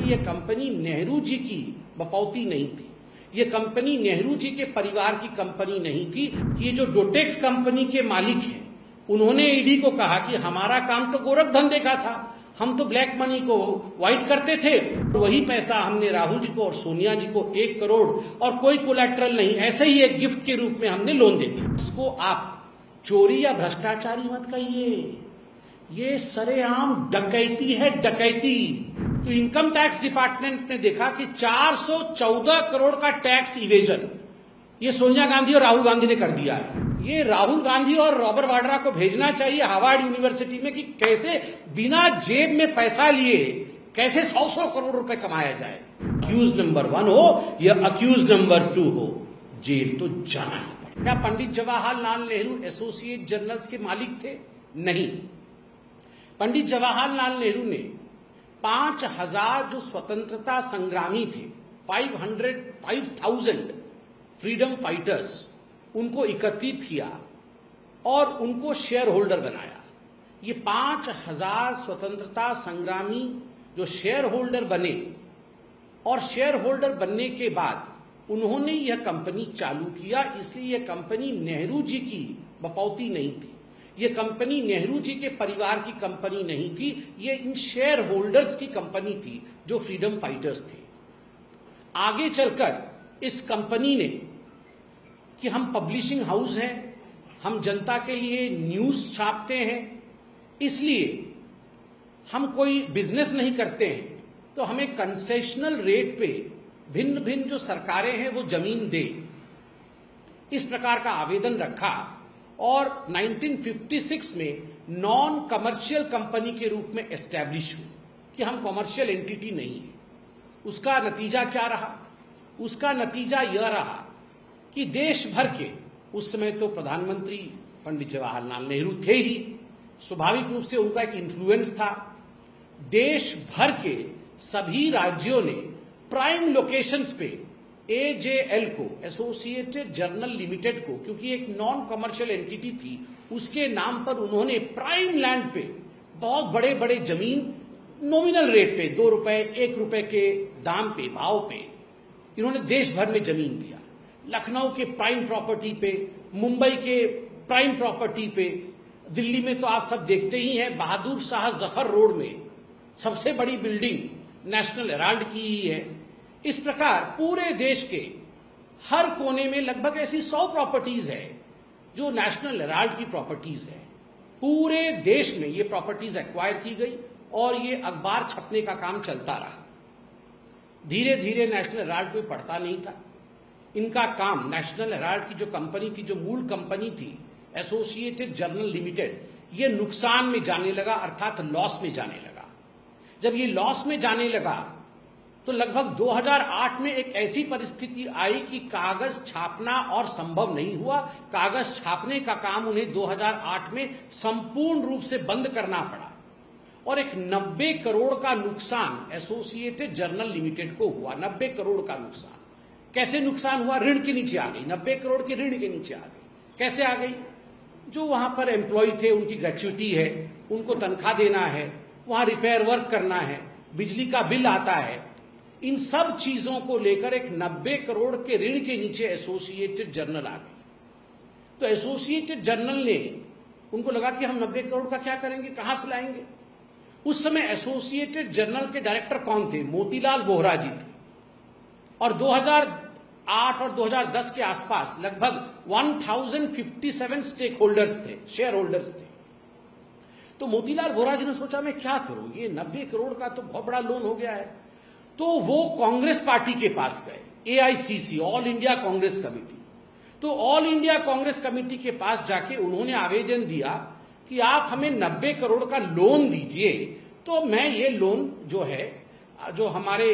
ये कंपनी नेहरू जी की बपौती नहीं थी, ये कंपनी नेहरू जी के परिवार की कंपनी नहीं थी। ये जो डोटेक्स कंपनी के मालिक हैं, उन्होंने ईडी को कहा कि हमारा काम तो गोरख धंधे का था, हम तो ब्लैक मनी को व्हाइट करते थे, वही पैसा हमने राहुल जी को और सोनिया जी को 1 करोड़ और कोई कोलैटरल नहीं, ऐसे ही एक गिफ्ट के रूप में हमने लोन दे दिया। इसको आप चोरी या भ्रष्टाचारी मत कहिए, ये सरेआम डकैती है, डकैती। तो इनकम टैक्स डिपार्टमेंट ने देखा कि 414 करोड़ का टैक्स इवेजन ये सोनिया गांधी और राहुल गांधी ने कर दिया है। ये राहुल गांधी और रॉबर्ट वाड्रा को भेजना चाहिए हार्वर्ड यूनिवर्सिटी में कि कैसे बिना जेब में पैसा लिए कैसे 100 करोड़ रुपए कमाया जाए। अक्यूज नंबर 1 हो या अक्यूज नंबर 2 हो, जेल तो जाना ही पड़ेगा। क्या पंडित जवाहरलाल नेहरू एसोसिएट जर्नल्स के मालिक थे? नहीं। पंडित जवाहरलाल नेहरू ने 5000 जो स्वतंत्रता संग्रामी थे, 5000 फ्रीडम फाइटर्स, उनको एकत्रित किया और उनको शेयर होल्डर बनाया। ये 5000 स्वतंत्रता संग्रामी जो शेयर होल्डर बने और शेयर होल्डर बनने के बाद उन्होंने यह कंपनी चालू किया, इसलिए यह कंपनी नेहरू जी की बपौती नहीं थी, ये कंपनी नेहरू जी के परिवार की कंपनी नहीं थी, ये इन शेयर होल्डर्स की कंपनी थी जो फ्रीडम फाइटर्स थे। आगे चलकर इस कंपनी ने कि हम पब्लिशिंग हाउस हैं, हम जनता के लिए न्यूज छापते हैं, इसलिए हम कोई बिजनेस नहीं करते हैं, तो हमें कंसेशनल रेट पे भिन्न भिन्न जो सरकारें हैं वो जमीन दे, इस प्रकार का आवेदन रखा और 1956 में नॉन कमर्शियल कंपनी के रूप में एस्टैब्लिश हुई कि हम कमर्शियल एंटिटी नहीं है। उसका नतीजा क्या रहा? उसका नतीजा यह रहा कि देश भर के, उस समय तो प्रधानमंत्री पंडित जवाहरलाल नेहरू थे ही, स्वाभाविक रूप से उनका एक इन्फ्लुएंस था। देश भर के सभी राज्यों ने प्राइम लोकेशंस पे एजेएल को, एसोसिएटेड जर्नल लिमिटेड को, क्योंकि एक नॉन कमर्शियल एंटिटी थी, उसके नाम पर उन्होंने प्राइम लैंड पे बहुत बड़े बड़े जमीन नॉमिनल रेट पे 2 रुपए 1 रुपए के दाम पे, भाव पे इन्होंने देश भर में जमीन दिया। लखनऊ के प्राइम प्रॉपर्टी पे, मुंबई के प्राइम प्रॉपर्टी पे, दिल्ली में तो आप सब देखते ही हैं, बहादुर शाह जफर रोड में सबसे बड़ी बिल्डिंग नेशनल हेराल्ड की ही है। इस प्रकार पूरे देश के हर कोने में लगभग ऐसी 100 प्रॉपर्टीज है जो नेशनल हेराल्ड की प्रॉपर्टीज है। पूरे देश में ये प्रॉपर्टीज एक्वायर की गई और ये अखबार छपने का काम चलता रहा। धीरे धीरे नेशनल हेराल्ड कोई पढ़ता नहीं था। इनका काम, नेशनल हेराल्ड की जो कंपनी थी, जो मूल कंपनी थी एसोसिएटेड जर्नल लिमिटेड, ये नुकसान में जाने लगा, अर्थात लॉस में जाने लगा। जब ये लॉस में जाने लगा तो लगभग 2008 में एक ऐसी परिस्थिति आई कि कागज छापना और संभव नहीं हुआ। कागज छापने का काम उन्हें 2008 में संपूर्ण रूप से बंद करना पड़ा और एक 90 करोड़ का नुकसान एसोसिएटेड जर्नल लिमिटेड को हुआ। 90 करोड़ का नुकसान। कैसे नुकसान हुआ? ऋण के नीचे आ गई, 90 करोड़ के ऋण के नीचे आ गई। कैसे आ गई? जो वहां पर एम्प्लॉय थे, उनकी ग्रेच्युटी है, उनको तनख्वाह देना है, वहां रिपेयर वर्क करना है, बिजली का बिल आता है, इन सब चीजों को लेकर एक 90 करोड़ के ऋण के नीचे एसोसिएटेड जर्नल आ गई। तो एसोसिएटेड जर्नल ने, उनको लगा कि हम 90 करोड़ का क्या करेंगे, कहां से लाएंगे। उस समय एसोसिएटेड जर्नल के डायरेक्टर कौन थे? मोतीलाल वोहरा जी थे। और 2008 और 2010 के आसपास लगभग 1057 स्टेक होल्डर्स थे, शेयर होल्डर्स थे। तो मोतीलाल वोहरा जी ने सोचा मैं क्या करूं, ये 90 करोड़ का तो बहुत बड़ा लोन हो गया है। तो वो कांग्रेस पार्टी के पास गए, AICC, all India Congress committee. तो ऑल इंडिया कांग्रेस कमेटी के पास जाके उन्होंने आवेदन दिया कि आप हमें 90 करोड़ का लोन दीजिए, तो मैं ये लोन जो है, जो हमारे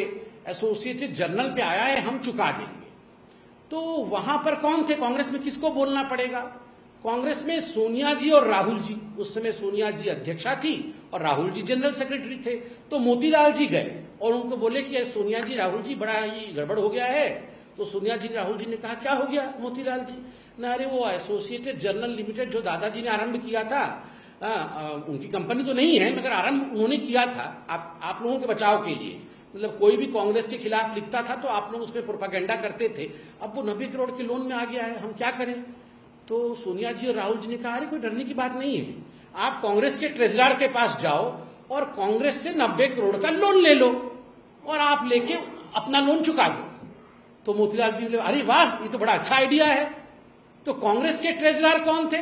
एसोसिएटेड जर्नल पे आया है, हम चुका देंगे। तो वहां पर कौन थे? कांग्रेस में किसको बोलना पड़ेगा? कांग्रेस में सोनिया जी और राहुल जी। उस समय सोनिया जी अध्यक्षा थी और राहुल जी जनरल सेक्रेटरी थे। तो मोतीलाल जी गए और उनको बोले कि सोनिया जी, राहुल जी, बड़ा ही गड़बड़ हो गया है। तो सोनिया जी, राहुल जी ने कहा क्या हो गया मोतीलाल जी? ना, अरे वो एसोसिएटेड जर्नल लिमिटेड जो दादाजी ने आरंभ किया था, उनकी कंपनी तो नहीं है, मगर आरंभ उन्होंने किया था आप लोगों के बचाव के लिए। मतलब कोई भी कांग्रेस के खिलाफ लिखता था तो आप लोग उसमें प्रोपागेंडा करते थे। अब वो 90 करोड़ के लोन में आ गया है, हम क्या करें? तो सोनिया जी और राहुल जी ने कहा, अरे कोई डरने की बात नहीं है, आप कांग्रेस के ट्रेजरर के पास जाओ और कांग्रेस से 90 करोड़ का लोन ले लो और आप लेके अपना लोन चुका दो। तो मोतीलाल जी बोले, अरे वाह, ये तो बड़ा अच्छा आइडिया है। तो कांग्रेस के ट्रेजरर कौन थे?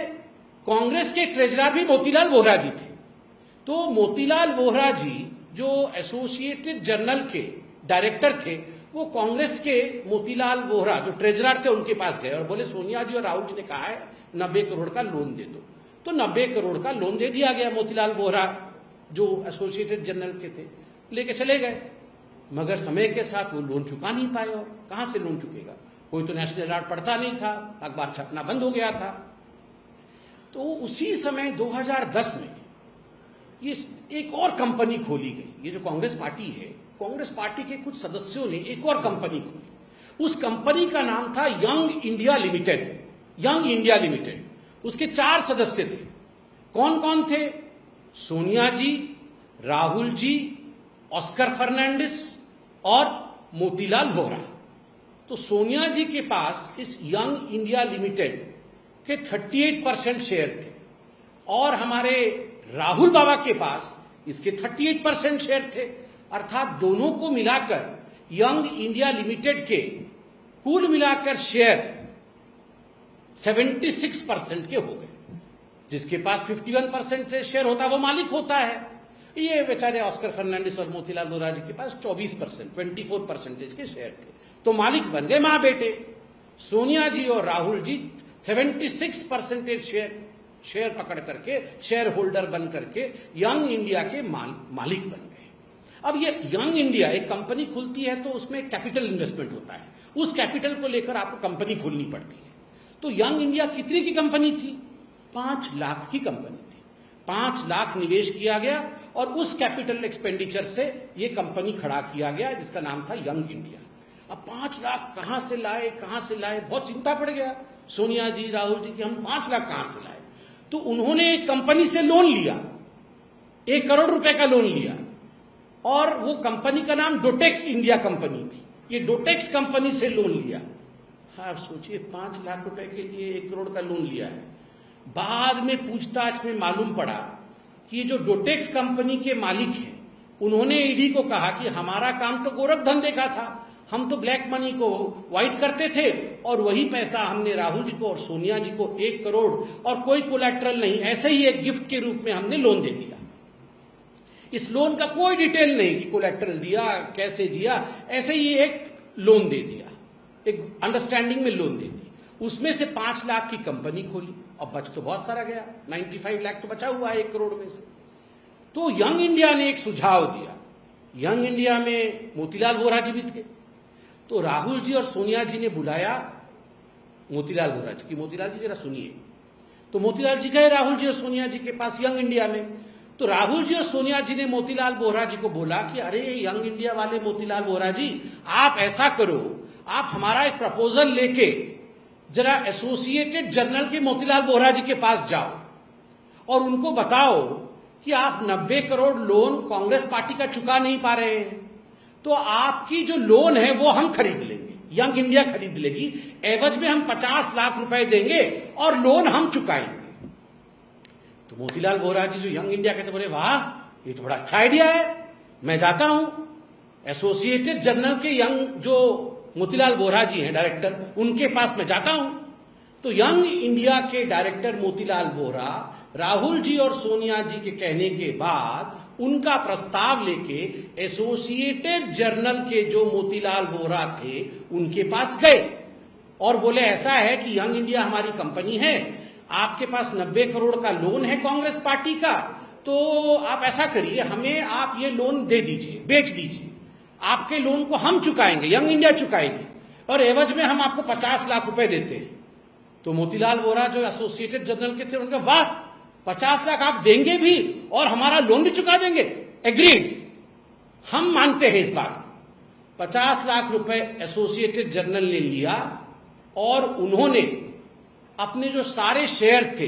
कांग्रेस के ट्रेजरर भी मोतीलाल वोहरा जी थे। तो मोतीलाल वोहरा जी जो एसोसिएटेड जर्नल के डायरेक्टर थे, वो कांग्रेस के मोतीलाल वोहरा जो ट्रेजरर थे उनके पास गए और बोले, सोनिया जी और राहुल जी ने कहा है 90 करोड़ का लोन दे दो। तो 90 करोड़ का लोन दे दिया गया। मोतीलाल वोहरा जो एसोसिएटेड जर्नल के थे लेके चले गए, मगर समय के साथ वो लोन चुका नहीं पाए। और कहां से लोन चुकेगा? कोई तो नेशनल हेराल्ड पढ़ता नहीं था, अखबार छपना बंद हो गया था। तो उसी समय 2010 में ये एक और कंपनी खोली गई। ये जो कांग्रेस पार्टी है, कांग्रेस पार्टी के कुछ सदस्यों ने एक और कंपनी खोली। उस कंपनी का नाम था young India limited. Young India limited, उसके 4 सदस्य थे। कौन कौन थे? सोनिया जी, राहुल जी, ऑस्कर फर्नांडिस और मोतीलाल वोहरा। तो सोनिया जी के पास इस यंग इंडिया लिमिटेड के 38% शेयर थे और हमारे राहुल बाबा के पास इसके 38% शेयर थे। अर्थात दोनों को मिलाकर यंग इंडिया लिमिटेड के कुल मिलाकर शेयर 76% के हो गए। जिसके पास 51% शेयर होता है वो मालिक होता है। ये बेचारे ऑस्कर फर्नांडिस और मोतीलाल वोहरा जी के पास 24%, 24% के शेयर थे। तो मालिक बन गए मां बेटे। सोनिया जी और राहुल जी 76% शेयर पकड़ करके, शेयर होल्डर बन करके यंग इंडिया के मालिक बन गए। अब ये यंग इंडिया एक कंपनी खुलती है तो उसमें कैपिटल इन्वेस्टमेंट होता है। उस कैपिटल को लेकर आपको कंपनी खोलनी पड़ती है। तो यंग इंडिया कितने की कंपनी थी? 5 लाख की कंपनी थी। 5 लाख निवेश किया गया और उस कैपिटल एक्सपेंडिचर से यह कंपनी खड़ा किया गया जिसका नाम था यंग इंडिया। अब 5 लाख कहां से लाए, बहुत चिंता पड़ गया सोनिया जी, राहुल जी की, हम 5 लाख कहां से लाए? तो उन्होंने एक कंपनी से लोन लिया, 1 करोड़ रुपए का लोन लिया और वो कंपनी का नाम डोटेक्स इंडिया कंपनी थी। ये डोटेक्स कंपनी से लोन लिया। आप सोचिए, 5 लाख रुपए के लिए 1 करोड़ का लोन लिया है। बाद में पूछताछ में मालूम पड़ा कि ये जो डोटेक्स कंपनी के मालिक हैं, उन्होंने ईडी को कहा कि हमारा काम तो गोरख धंधे का था, हम तो ब्लैक मनी को व्हाइट करते थे और वही पैसा हमने राहुल जी को और सोनिया जी को 1 करोड़ और कोई कोलैटरल नहीं, ऐसे ही एक गिफ्ट के रूप में हमने लोन दे दिया। इस लोन का कोई डिटेल नहीं कि कोलैटरल दिया, कैसे दिया, ऐसे ही एक लोन दे दिया, एक अंडरस्टैंडिंग में लोन दे दी। उसमें से 5 लाख की कंपनी खोली और बच तो बहुत सारा गया, 95 लाख तो बचा हुआ है 1 करोड़ में से। तो यंग इंडिया ने एक सुझाव दिया। यंग इंडिया में मोतीलाल वोहरा जी भी थे। तो राहुल जी और सोनिया जी ने बुलाया मोतीलाल वोहरा जी की, मोतीलाल जी जरा सुनिए। तो मोतीलाल जी गए राहुल जी और सोनिया जी के पास यंग इंडिया में। तो राहुल जी और सोनिया जी ने मोतीलाल वोहरा जी को बोला कि अरे यंग इंडिया वाले मोतीलाल वोहरा जी, आप ऐसा करो, आप हमारा एक प्रपोजल लेके जरा एसोसिएटेड जर्नल के मोतीलाल वोहरा जी के पास जाओ और उनको बताओ कि आप 90 करोड़ लोन कांग्रेस पार्टी का चुका नहीं पा रहे हैं, तो आपकी जो लोन है वो हम खरीद लेंगे, यंग इंडिया खरीद लेगी, एवज में हम 50 लाख रुपए देंगे और लोन हम चुकाएंगे। तो मोतीलाल वोहरा जी जो यंग इंडिया कहते, बोले वाह, ये तो बड़ा अच्छा आइडिया है, मैं जाता हूं एसोसिएटेड जर्नल के यंग जो मोतीलाल वोहरा जी हैं डायरेक्टर, उनके पास मैं जाता हूं। तो यंग इंडिया के डायरेक्टर मोतीलाल वोहरा राहुल जी और सोनिया जी के कहने के बाद उनका प्रस्ताव लेके एसोसिएटेड जर्नल के जो मोतीलाल वोहरा थे उनके पास गए और बोले ऐसा है कि यंग इंडिया हमारी कंपनी है, आपके पास 90 करोड़ का लोन है कांग्रेस पार्टी का, तो आप ऐसा करिए, हमें आप ये लोन दे दीजिए, बेच दीजिए, आपके लोन को हम चुकाएंगे, यंग इंडिया चुकाएंगे और एवज में हम आपको 50 लाख रुपए देते हैं। तो मोतीलाल वोहरा जो एसोसिएटेड जर्नल के थे उनका, वाह, 50 लाख आप देंगे भी और हमारा लोन भी चुका देंगे, एग्रीड, हम मानते हैं इस बात। 50 लाख रुपए एसोसिएटेड जर्नल ने लिया और उन्होंने अपने जो सारे शेयर थे,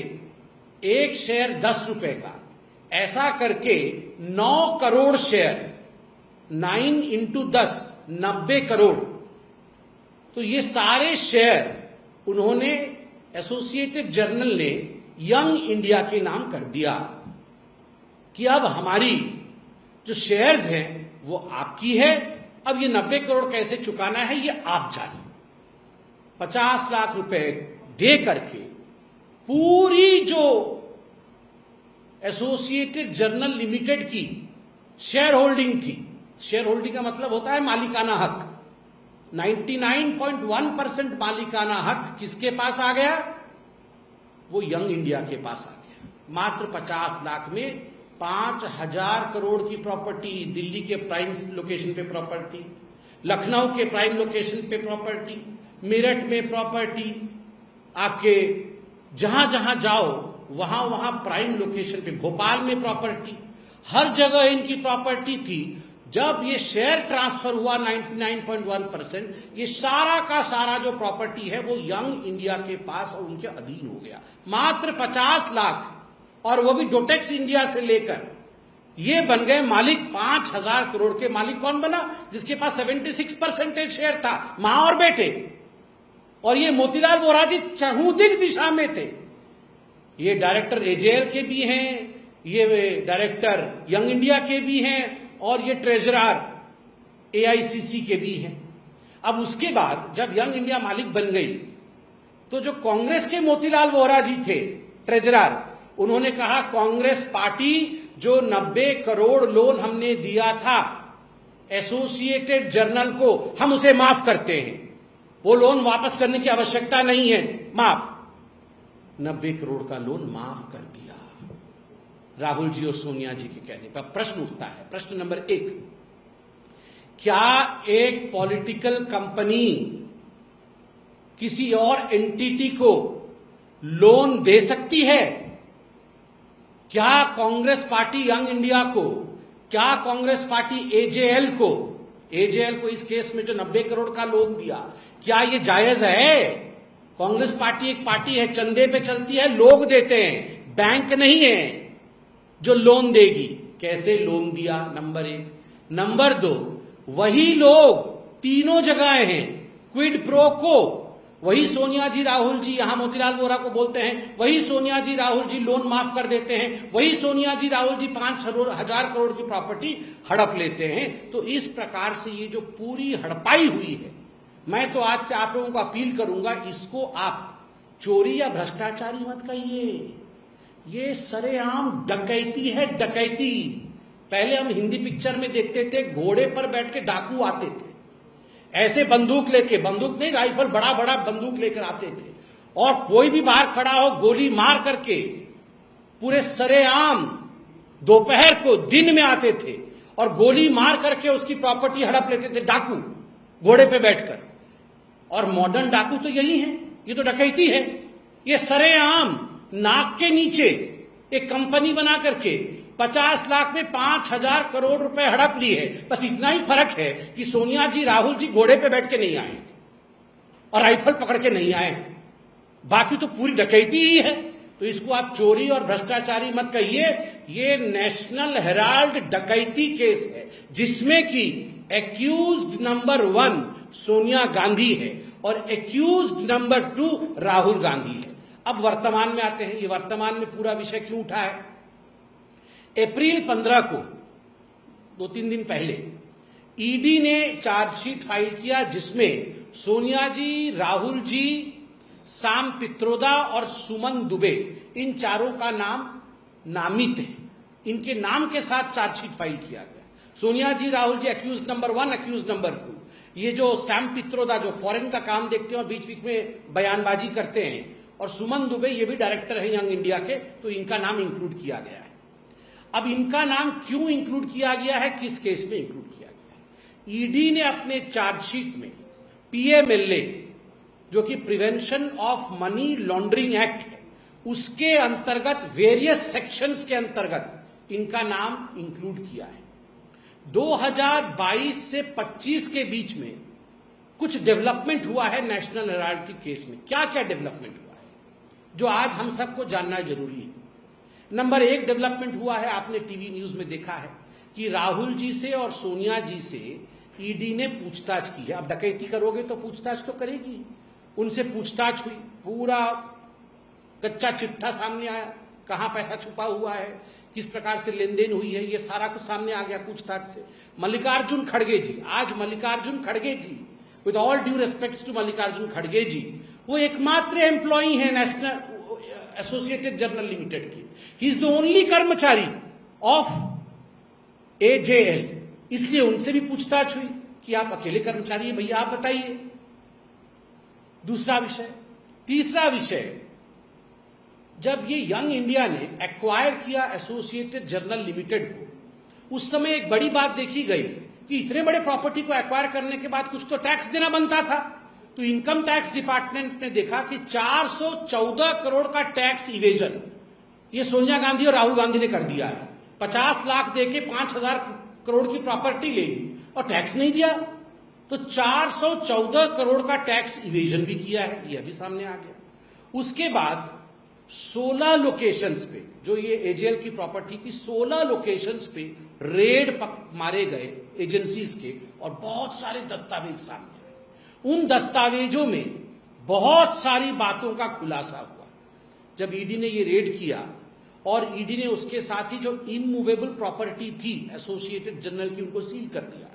एक शेयर 10 रुपए का, ऐसा करके 9 करोड़ शेयर 9 इंटू 10 90 करोड़। तो ये सारे शेयर उन्होंने, एसोसिएटेड जर्नल ने यंग इंडिया के नाम कर दिया कि अब हमारी जो शेयर्स हैं वो आपकी है, अब ये 90 करोड़ कैसे चुकाना है ये आप जानिए। 50 लाख रुपए दे करके पूरी जो एसोसिएटेड जर्नल लिमिटेड की शेयर होल्डिंग थी, शेयर होल्डिंग का मतलब होता है मालिकाना हक, 99.1% मालिकाना हक किसके पास आ गया? वो यंग इंडिया के पास आ गया। मात्र 50 लाख में 5,000 करोड़ की प्रॉपर्टी, दिल्ली के प्राइम लोकेशन पे प्रॉपर्टी, लखनऊ के प्राइम लोकेशन पे प्रॉपर्टी, मेरठ में प्रॉपर्टी, आपके जहां जहां जाओ वहां वहां प्राइम लोकेशन पे, भोपाल में प्रॉपर्टी, हर जगह इनकी प्रॉपर्टी थी। जब ये शेयर ट्रांसफर हुआ 99.1%, ये सारा का सारा जो प्रॉपर्टी है वो यंग इंडिया के पास और उनके अधीन हो गया। मात्र 50 लाख, और वो भी डोटेक्स इंडिया से लेकर ये बन गए मालिक। 5,000 करोड़ के मालिक कौन बना? जिसके पास 76% शेयर था, मां और बेटे। और ये मोतीलाल वोरा जी चहुदिक दिशा में थे। ये डायरेक्टर एजेएल के भी हैं, ये डायरेक्टर यंग इंडिया के भी हैं, और ये ट्रेजरर एआईसीसी के भी हैं। अब उसके बाद जब यंग इंडिया मालिक बन गई तो जो कांग्रेस के मोतीलाल वोरा जी थे ट्रेजरर, उन्होंने कहा कांग्रेस पार्टी जो 90 करोड़ लोन हमने दिया था एसोसिएटेड जर्नल को, हम उसे माफ करते हैं, वो लोन वापस करने की आवश्यकता नहीं है, माफ। 90 करोड़ का लोन माफ कर दिया राहुल जी और सोनिया जी के कहने पर। प्रश्न उठता है, प्रश्न नंबर 1, क्या एक पॉलिटिकल कंपनी किसी और एंटिटी को लोन दे सकती है? क्या कांग्रेस पार्टी यंग इंडिया को, क्या कांग्रेस पार्टी एजेएल को इस केस में जो 90 करोड़ का लोन दिया, क्या ये जायज है? कांग्रेस पार्टी एक पार्टी है, चंदे पे चलती है, लोग देते हैं, बैंक नहीं है जो लोन देगी। कैसे लोन दिया? नंबर 1। नंबर 2, वही लोग तीनों जगह हैं, क्विड प्रो को, वही सोनिया जी राहुल जी, यहां मोतीलाल वोरा को बोलते हैं, वही सोनिया जी राहुल जी लोन माफ कर देते हैं, वही सोनिया जी राहुल जी 5,000 करोड़ की प्रॉपर्टी हड़प लेते हैं। तो इस प्रकार से ये जो पूरी हड़पाई हुई है, मैं तो आज से आप लोगों को अपील करूंगा, इसको आप चोरी या भ्रष्टाचारी मत कहिए, ये सरेआम डकैती है, डकैती। पहले हम हिंदी पिक्चर में देखते थे, घोड़े पर बैठ के डाकू आते थे, ऐसे बंदूक लेके, बंदूक नहीं राइफल, बड़ा बड़ा बंदूक लेकर आते थे, और कोई भी बाहर खड़ा हो गोली मार करके, पूरे सरेआम दोपहर को, दिन में आते थे और गोली मार करके उसकी प्रॉपर्टी हड़प लेते थे डाकू, घोड़े पे बैठकर। और मॉडर्न डाकू तो यही है, ये तो डकैती है। ये सरेआम नाक के नीचे एक कंपनी बना करके 50 लाख में 5,000 करोड़ रुपए हड़प ली है। बस इतना ही फर्क है कि सोनिया जी राहुल जी घोड़े पे बैठ के नहीं आए और राइफल पकड़ के नहीं आए, बाकी तो पूरी डकैती ही है। तो इसको आप चोरी और भ्रष्टाचारी मत कहिए, ये नेशनल हेराल्ड डकैती केस है, जिसमें कि एक्यूज्ड नंबर 1 सोनिया गांधी है और एक्यूज्ड नंबर 2 राहुल गांधी है। अब वर्तमान में आते हैं, ये वर्तमान में पूरा विषय क्यों उठा है? अप्रैल 15 को, 2-3 दिन पहले, ईडी ने चार्जशीट फाइल किया, जिसमें सोनिया जी, राहुल जी, साम पित्रोदा और सुमन दुबे, इन चारों का नाम नामित है। इनके नाम के साथ चार्जशीट फाइल किया गया। सोनिया जी Rahul ji accused number 1, accused number 2। ये जो सैम पित्रोदा जो फॉरेन का काम देखते हैं और बीच बीच में बयानबाजी करते हैं, और सुमन दुबे ये भी डायरेक्टर है यंग इंडिया के, तो इनका नाम इंक्लूड किया गया है। अब इनका नाम क्यों इंक्लूड किया गया है, किस केस में इंक्लूड किया गया है? ईडी ने अपने चार्जशीट में पीएमएलए, जो कि prevention of money laundering act है, उसके अंतर्गत वेरियस सेक्शंस के अंतर्गत इनका नाम इंक्लूड किया है। 2022 से 25 के बीच में कुछ डेवलपमेंट हुआ है नेशनल हेराल्ड के केस में। क्या क्या डेवलपमेंट हुआ है जो आज हम सबको जानना जरूरी है? नंबर 1 डेवलपमेंट हुआ है, आपने टीवी न्यूज में देखा है कि राहुल जी से और सोनिया जी से ईडी ने पूछताछ की है। अब डकैती करोगे तो पूछताछ तो करेगी। उनसे पूछताछ हुई, पूरा कच्चा चिट्ठा सामने आया, कहां पैसा छुपा हुआ है, किस प्रकार से लेन देन हुई है, ये सारा कुछ सामने आ गया पूछताछ से। मल्लिकार्जुन खड़गे जी, आज मल्लिकार्जुन खड़गे जी, with all due respect to Mallikarjun खड़गे जी, वो एकमात्र एम्प्लॉई है नेशनल एसोसिएटेड जर्नल लिमिटेड की। ही इज द ओनली कर्मचारी ऑफ एजेएल, इसलिए उनसे भी पूछताछ हुई कि आप अकेले कर्मचारी हैं भैया, आप बताइए। दूसरा विषय। तीसरा विषय, जब ये यंग इंडिया ने एक्वायर किया एसोसिएटेड जर्नल लिमिटेड को, उस समय एक बड़ी बात देखी गई कि इतने बड़े प्रॉपर्टी को एक्वायर करने के बाद कुछ तो टैक्स देना बनता था। तो इनकम टैक्स डिपार्टमेंट ने देखा कि 414 करोड़ का टैक्स इवेजन ये सोनिया गांधी और राहुल गांधी ने कर दिया है। 50 लाख देके 5,000 करोड़ की प्रॉपर्टी ले ली और टैक्स नहीं दिया, तो 414 करोड़ का टैक्स इवेजन भी किया है, यह भी सामने आ गया। उसके बाद 16 लोकेशंस पे, जो ये एजेएल की प्रॉपर्टी की 16 लोकेशंस पे रेड मारे गए एजेंसीज के, और बहुत सारे दस्तावेज सामने आए। उन दस्तावेजों में बहुत सारी बातों का खुलासा हुआ। जब ईडी ने ये रेड किया और ईडी ने उसके साथ ही जो इमूवेबल प्रॉपर्टी थी एसोसिएटेड जर्नल की, उनको सील कर दिया,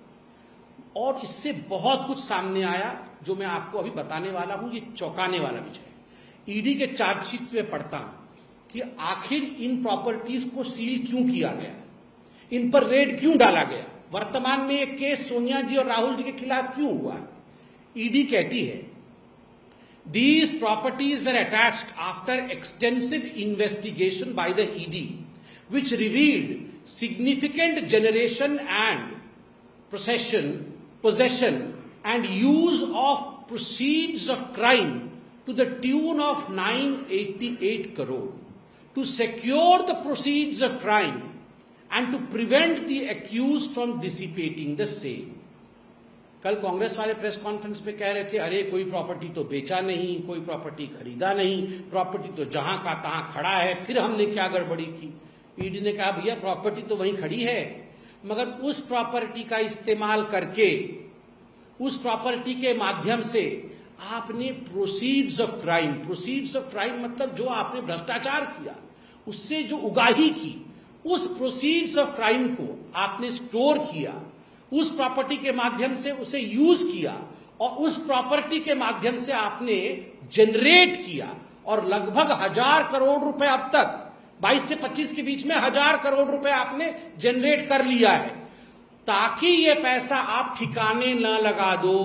और इससे बहुत कुछ सामने आया जो मैं आपको अभी बताने वाला हूं। ये चौंकाने वाला विषय है। ईडी के चार्जशीट से मैं पढ़ता हूं कि आखिर इन प्रॉपर्टीज को सील क्यों किया गया, इन पर रेड क्यों डाला गया, वर्तमान में एक केस सोनिया जी और राहुल जी के खिलाफ क्यों हुआ। ईडी कहती है, these properties were attached after extensive investigation by the ED, which revealed significant generation and possession and use of proceeds of crime to the tune of 988 crore. To secure the proceeds of crime and to prevent the accused from dissipating the same. कल कांग्रेस वाले press conference में कह रहे थे, अरे कोई property तो बेचा नहीं, कोई प्रॉपर्टी खरीदा नहीं, प्रॉपर्टी तो जहां का तहां खड़ा है, फिर हमने क्या गड़बड़ी की। ईडी ने कहा, भैया प्रॉपर्टी तो वहीं खड़ी है, मगर उस प्रॉपर्टी का इस्तेमाल करके, उस प्रॉपर्टी के माध्यम से आपने प्रोसीड्स ऑफ क्राइम मतलब जो आपने भ्रष्टाचार किया, उससे जो उगाही की, उस प्रोसीड्स ऑफ क्राइम को आपने स्टोर किया, उस प्रॉपर्टी के माध्यम से उसे यूज किया, और उस प्रॉपर्टी के माध्यम से आपने जनरेट किया, और लगभग 1000 करोड़ रुपए अब तक 22 से 25 के बीच में 1000 करोड़ रुपए आपने जनरेट कर लिया है, ताकि ये पैसा आप ठिकाने न लगा दो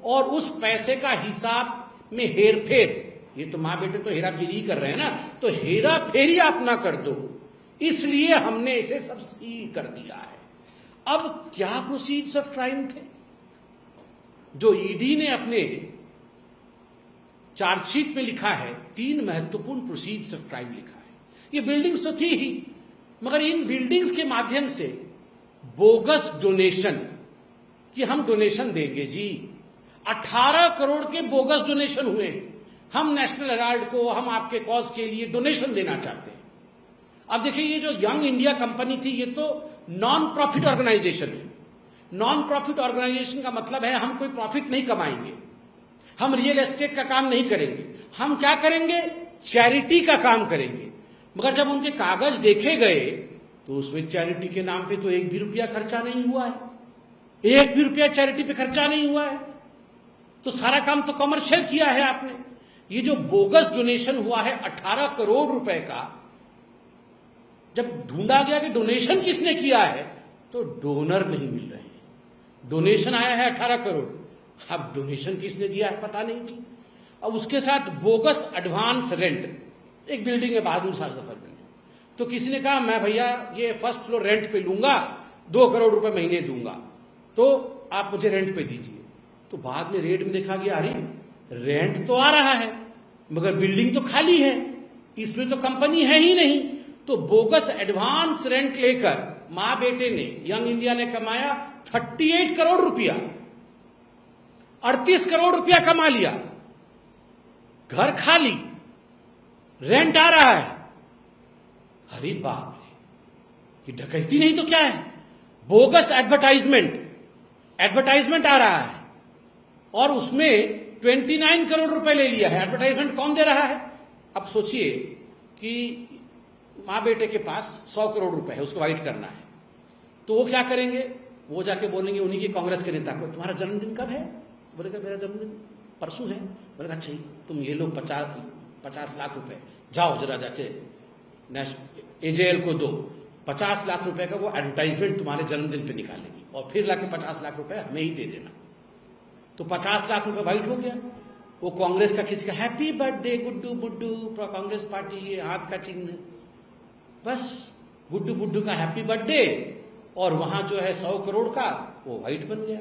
और उस पैसे का हिसाब में हेरफेर, ये तो मां बेटे तो हेरा फेरी कर रहे हैं ना, तो हेरा फेरी आप ना कर दो, इसलिए हमने इसे सब सील कर दिया है। अब क्या प्रोसीड्स ऑफ क्राइम थे जो ईडी ने अपने चार्जशीट में लिखा है? 3 महत्वपूर्ण प्रोसीड्स ऑफ क्राइम लिखा है। ये बिल्डिंग्स तो थी ही, मगर इन बिल्डिंग्स के माध्यम से बोगस डोनेशन, कि हम डोनेशन देंगे जी, 18 करोड़ के बोगस डोनेशन हुए। हम नेशनल हेराल्ड को, हम आपके कॉज के लिए डोनेशन देना चाहते हैं। अब देखिए, ये जो यंग इंडिया कंपनी थी, ये तो नॉन प्रॉफिट ऑर्गेनाइजेशन है। नॉन प्रॉफिट ऑर्गेनाइजेशन का मतलब है हम कोई प्रॉफिट नहीं कमाएंगे, हम रियल एस्टेट का काम नहीं करेंगे, हम क्या करेंगे, चैरिटी का काम करेंगे। मगर जब उनके कागज देखे गए तो उसमें चैरिटी के नाम पे तो 1 भी रुपया खर्चा नहीं हुआ है, 1 भी रुपया चैरिटी पे खर्चा नहीं हुआ है। तो सारा काम तो कमर्शियल किया है आपने। ये जो बोगस डोनेशन हुआ है 18 करोड़ रुपए का, जब ढूंढा गया कि डोनेशन किसने किया है, तो डोनर नहीं मिल रहे हैं। डोनेशन आया है 18 करोड़, अब डोनेशन किसने दिया है पता नहीं जी। अब उसके साथ बोगस एडवांस रेंट, एक बिल्डिंग है बहादुर शाह जफर में, तो किसी ने कहा मैं भैया ये फर्स्ट फ्लोर रेंट पे लूंगा, 2 करोड़ रुपए महीने दूंगा, तो आप मुझे रेंट पे दीजिए। तो बाद में रेट में देखा गया, अरे रेंट तो आ रहा है मगर बिल्डिंग तो खाली है, इसमें तो कंपनी है ही नहीं। तो बोगस एडवांस रेंट लेकर मां बेटे ने, यंग इंडिया ने कमाया 38 करोड़ रुपया, 38 करोड़ रुपया कमा लिया, घर खाली, रेंट आ रहा है। अरे बाप रे, ये डकैती नहीं तो क्या है। बोगस एडवर्टाइजमेंट आ रहा है और उसमें 29 करोड़ रुपए ले लिया है। एडवर्टाइजमेंट कौन दे रहा है? अब सोचिए कि मां बेटे के पास 100 करोड़ रुपए है, उसको वाइट करना है, तो वो क्या करेंगे? वो जाके बोलेंगे उन्हीं के कांग्रेस के नेता को, तुम्हारा जन्मदिन कब है? बोलेगा मेरा जन्मदिन परसों है। बोलेगा अच्छा तुम ये लो 50 लाख रुपए, जाओ जरा जाके एजेएल को दो, 50 लाख रुपए का वो एडवर्टाइजमेंट तुम्हारे जन्मदिन पे निकालेगी और फिर लाके 50 लाख रुपए हमें ही दे देना। तो 50 लाख रुपए वाइट हो गया। वो कांग्रेस का किसी का happy birthday Guddu Buddu, Congress party, ये हाथ का चिन्ह, बस गुड्डू बुड्डू का हैप्पी बर्थडे, और वहां जो है 100 करोड़ का वो वाइट बन गया।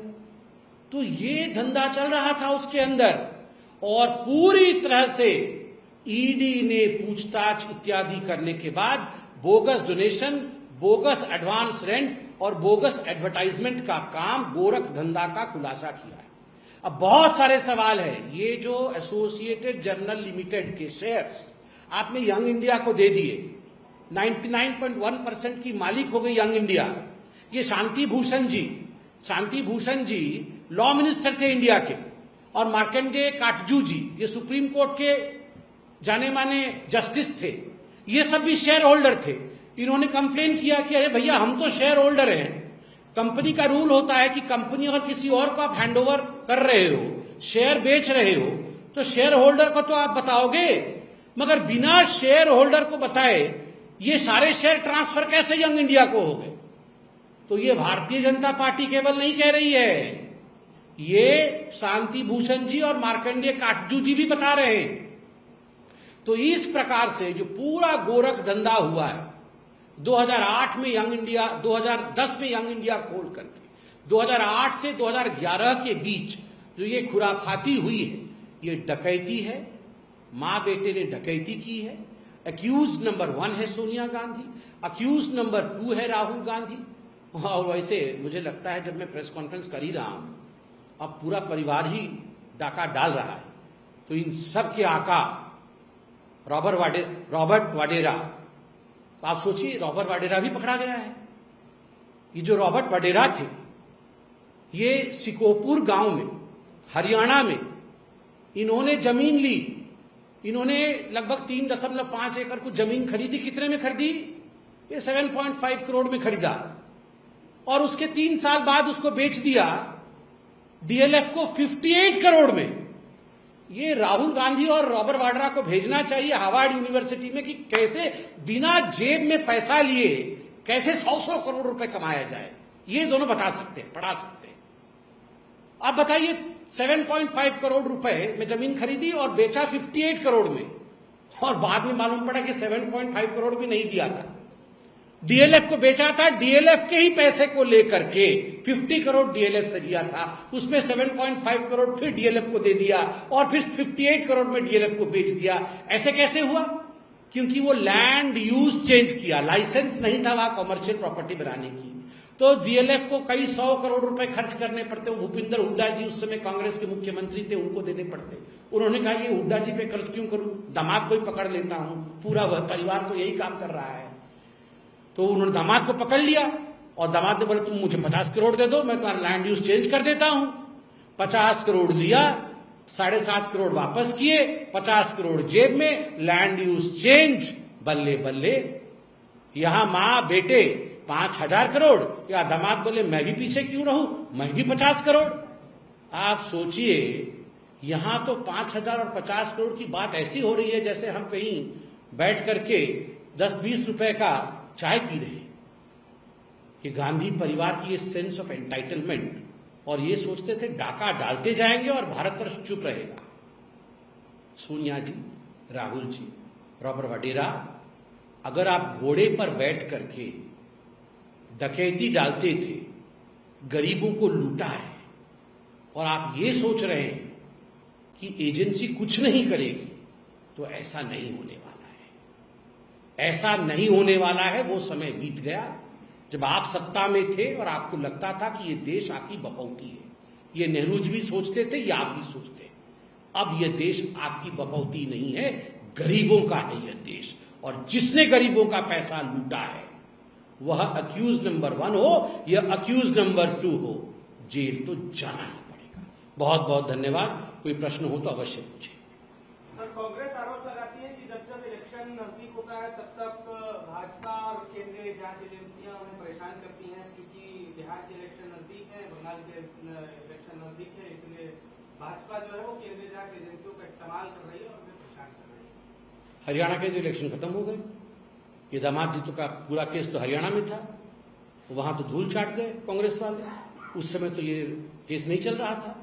तो ये धंधा चल रहा था उसके अंदर, और पूरी तरह से ईडी ने पूछताछ इत्यादि करने के बाद bogus donation, bogus advance rent और बोगस एडवर्टाइजमेंट का काम, गोरख धंधा का खुलासा किया है। अब बहुत सारे सवाल है। ये जो एसोसिएटेड जर्नल लिमिटेड के शेयर्स आपने यंग इंडिया को दे दिए, 99.1% की मालिक हो गई यंग इंडिया। ये शांति भूषण जी लॉ मिनिस्टर थे इंडिया के, और मार्कंडेय काटजू जी ये सुप्रीम कोर्ट के जाने माने जस्टिस थे, ये सब भी शेयर होल्डर थे। इन्होंने कंप्लेन किया कि अरे भैया हम तो शेयर होल्डर हैं, कंपनी का रूल होता है कि कंपनी और किसी और को आप हैंडओवर कर रहे हो, शेयर बेच रहे हो, तो शेयर होल्डर को तो आप बताओगे, मगर बिना शेयर होल्डर को बताए ये सारे शेयर ट्रांसफर कैसे यंग इंडिया को हो गए? तो ये भारतीय जनता पार्टी केवल नहीं कह रही है, ये शांति भूषण जी और मार्कंडेय काटजू जी भी बता रहे हैं। तो इस प्रकार से जो पूरा गोरख धंधा हुआ है 2008 में यंग इंडिया, 2010 में यंग इंडिया खोल करके 2008 से 2011 के बीच जो ये खुराफाती हुई है, ये डकैती है, मां बेटे ने डकैती की है। अक्यूज नंबर 1 है सोनिया गांधी, अक्यूज नंबर 2 है राहुल गांधी। और वैसे मुझे लगता है जब मैं प्रेस कॉन्फ्रेंस कर ही रहा हूं, अब पूरा परिवार ही डाका डाल रहा है, तो इन सब के आका रॉबर्ट वाडेरा, तो आप सोचिए रॉबर्ट वाडेरा भी पकड़ा गया है। ये जो रॉबर्ट वाडेरा थे, ये सिकोपुर गांव में हरियाणा में इन्होंने जमीन ली, इन्होंने लगभग 3.5 एकड़ को जमीन खरीदी। कितने में खरीदी? ये 7.5 करोड़ में खरीदा, और उसके 3 साल बाद उसको बेच दिया डीएलएफ को 58 करोड़ में। ये राहुल गांधी और रॉबर्ट वाड्रा को भेजना चाहिए हार्वर्ड यूनिवर्सिटी में कि कैसे बिना जेब में पैसा लिए कैसे 100 करोड़ रुपए कमाया जाए, ये दोनों बता सकते हैं, पढ़ा सकते हैं। आप बताइए 7.5 करोड़ रुपए में जमीन खरीदी और बेचा 58 करोड़ में, और बाद में मालूम पड़ा कि 7.5 करोड़ भी नहीं दिया था, डीएलएफ को बेचा था। डीएलएफ के ही पैसे को लेकर के 50 करोड़ डीएलएफ से लिया था, उसमें 7.5 करोड़ फिर डीएलएफ को दे दिया, और फिर 58 करोड़ में डीएलएफ को बेच दिया। ऐसे कैसे हुआ? क्योंकि वो लैंड यूज चेंज किया, लाइसेंस नहीं था वहां कॉमर्शियल प्रॉपर्टी बनाने की, तो डीएलएफ को कई 100 करोड़ रुपए खर्च करने पड़ते। भूपिंदर हुड्डा जी उस समय कांग्रेस के मुख्यमंत्री थे, उनको देने पड़ते। उन्होंने कहा ये हुड्डा जी पे खर्च क्यों करूं, दामाद को ही पकड़ लेता हूं, पूरा परिवार तो यही काम कर रहा है। तो उन्होंने दामाद को पकड़ लिया, और दामाद ने बोला तुम मुझे 50 करोड़ दे दो, मैं तुम्हारा लैंड यूज चेंज कर देता हूं। 50 करोड़ लिया, 7.5 करोड़ वापस किए, 50 करोड़ जेब में, लैंड यूज चेंज, बल्ले बल्ले। यहां मां बेटे 5,000 करोड़, या दामाद बोले मैं भी पीछे क्यों रहूं, मैं भी 50 करोड़। आप सोचिए, यहां तो 5,000 और 50 करोड़ की बात ऐसी हो रही है जैसे हम कहीं बैठ करके 10-20 रुपए का चाय पी रहे हैं। ये गांधी परिवार की ये सेंस ऑफ एंटाइटलमेंट, और ये सोचते थे डाका डालते जाएंगे और भारतवर्ष चुप रहेगा। सोनिया जी, राहुल जी, रॉबर्ट वाड्रा, अगर आप घोड़े पर बैठ करके डकैती डालते थे, गरीबों को लूटा है, और आप ये सोच रहे हैं कि एजेंसी कुछ नहीं करेगी, तो ऐसा नहीं होने वाला है। ऐसा नहीं होने वाला है। वो समय बीत गया जब आप सत्ता में थे और आपको लगता था कि ये देश आपकी बपौती है। ये नेहरू जी भी सोचते थे, ये आप भी सोचते हैं। अब यह देश आपकी बपौती नहीं है, गरीबों का है यह देश, और जिसने गरीबों का पैसा लूटा है वह अक्यूज नंबर 1 हो या अक्यूज नंबर 2 हो, जेल तो जाना ही पड़ेगा। बहुत बहुत धन्यवाद। कोई प्रश्न हो तो अवश्य पूछे। कांग्रेस आरोप लगाती है कि जब जब इलेक्शन नजदीक होता है तब तक भाजपा और केंद्रीय जांच एजेंसियां उन्हें परेशान करती हैं, क्योंकि बिहार के इलेक्शन नजदीक है, बंगाल के इलेक्शन नजदीक है, इसलिए भाजपा जो है वो केंद्रीय जांच एजेंसियों का इस्तेमाल कर रही है और उन्हें परेशान कर रही है। हरियाणा के जो इलेक्शन खत्म हो गए, ये दामाद जी तो का पूरा केस तो हरियाणा में था, वहां तो धूल चाट गए कांग्रेस वाले। उस समय तो ये केस नहीं चल रहा था।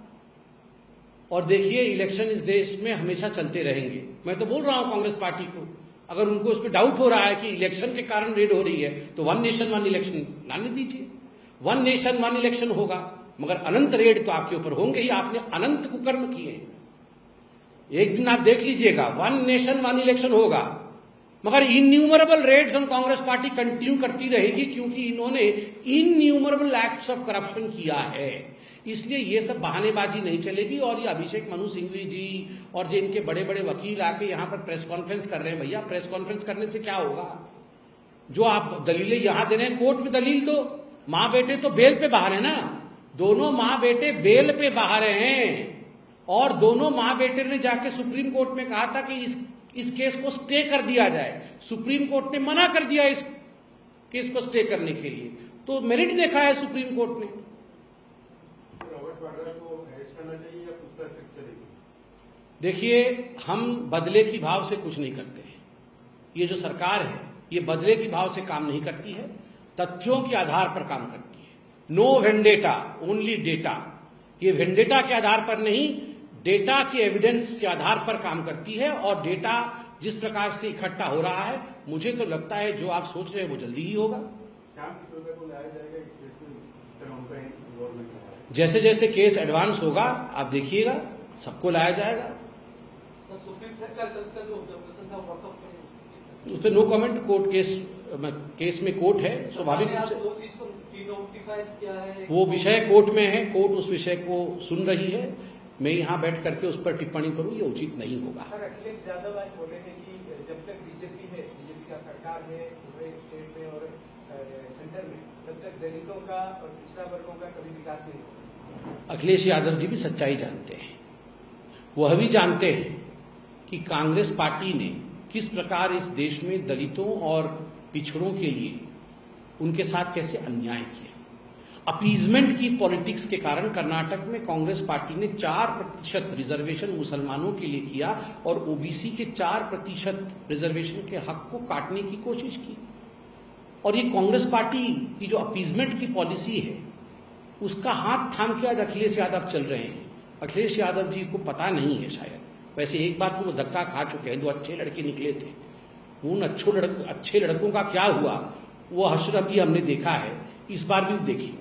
और देखिए, इलेक्शन इस देश में हमेशा चलते रहेंगे। मैं तो बोल रहा हूं कांग्रेस पार्टी को, अगर उनको इस पर डाउट हो रहा है कि इलेक्शन के कारण रेड हो रही है, तो 1 नेशन 1 इलेक्शन लाने दीजिए। 1 नेशन 1 इलेक्शन होगा, मगर अनंत रेड तो आपके ऊपर होंगे ही। आपने अनंत कुकर्म किए हैं। एक दिन आप देख लीजिएगा, 1 नेशन 1 इलेक्शन होगा, मगर innumerable raids on Congress party continue करती रहेगी, क्योंकि इन्होंने इन्यूमरेबल एक्ट्स ऑफ करप्शन किया है। इसलिए ये सब बहानेबाजी नहीं चलेगी। और ये अभिषेक मनु सिंघवी जी और जो इनके बड़े बड़े वकील आके यहां पर प्रेस कॉन्फ्रेंस कर रहे हैं, भैया प्रेस कॉन्फ्रेंस करने से क्या होगा? जो आप दलीलें यहां दे रहे हैं, कोर्ट में दलील दो। मां बेटे तो बेल पे बाहर है ना, दोनों मां बेटे बेल पे बाहर हैं। और दोनों मां बेटे ने जाके सुप्रीम कोर्ट में कहा था कि इस केस को स्टे कर दिया जाए। सुप्रीम कोर्ट ने मना कर दिया इस केस को स्टे करने के लिए। तो मेरिट देखा है सुप्रीम कोर्ट ने। देखिए, हम बदले की भाव से कुछ नहीं करते हैं। ये जो सरकार है, ये बदले की भाव से काम नहीं करती है, तथ्यों के आधार पर काम करती है। No vendetta, only data. ये वेंडेटा के आधार पर नहीं, डेटा के एविडेंस के आधार पर काम करती है। और डेटा जिस प्रकार से इकट्ठा हो रहा है, मुझे तो लगता है जो आप सोच रहे हैं वो जल्दी ही होगा। जैसे जैसे केस एडवांस होगा, आप देखिएगा, सबको लाया जाएगा। उस पर नो कमेंट। कोर्ट केस में कोर्ट है, स्वाभाविक रूप से वो विषय कोर्ट में है। कोर्ट उस विषय को सुन रही है। मैं यहां बैठ करके उस पर टिप्पणी करूं, ये उचित नहीं होगा। सर, अखिलेश यादव आज बोले हैं कि जब तक बीजेपी का सरकार है पूरे स्टेट में और सेंटर में, तब तक दलितों का और पिछड़ा वर्गों का कभी विकास नहीं होगा। अखिलेश यादव जी भी सच्चाई जानते हैं। वह भी जानते हैं कि कांग्रेस पार्टी ने किस प्रकार इस देश में दलितों और पिछड़ों के लिए उनके साथ कैसे अन्याय किया। अपीजमेंट की पॉलिटिक्स के कारण कर्नाटक में कांग्रेस पार्टी ने 4% रिजर्वेशन मुसलमानों के लिए किया और ओबीसी के 4% रिजर्वेशन के हक को काटने की कोशिश की। और ये कांग्रेस पार्टी की जो अपीजमेंट की पॉलिसी है, उसका हाथ थाम के आज अखिलेश यादव चल रहे हैं। अखिलेश यादव जी को पता नहीं है शायद, वैसे एक बार को वो धक्का खा चुके हैं। 2 अच्छे लड़के निकले थे, उन अच्छे लड़कों का क्या हुआ वो हश्र भी हमने देखा है, इस बार भी देखिए।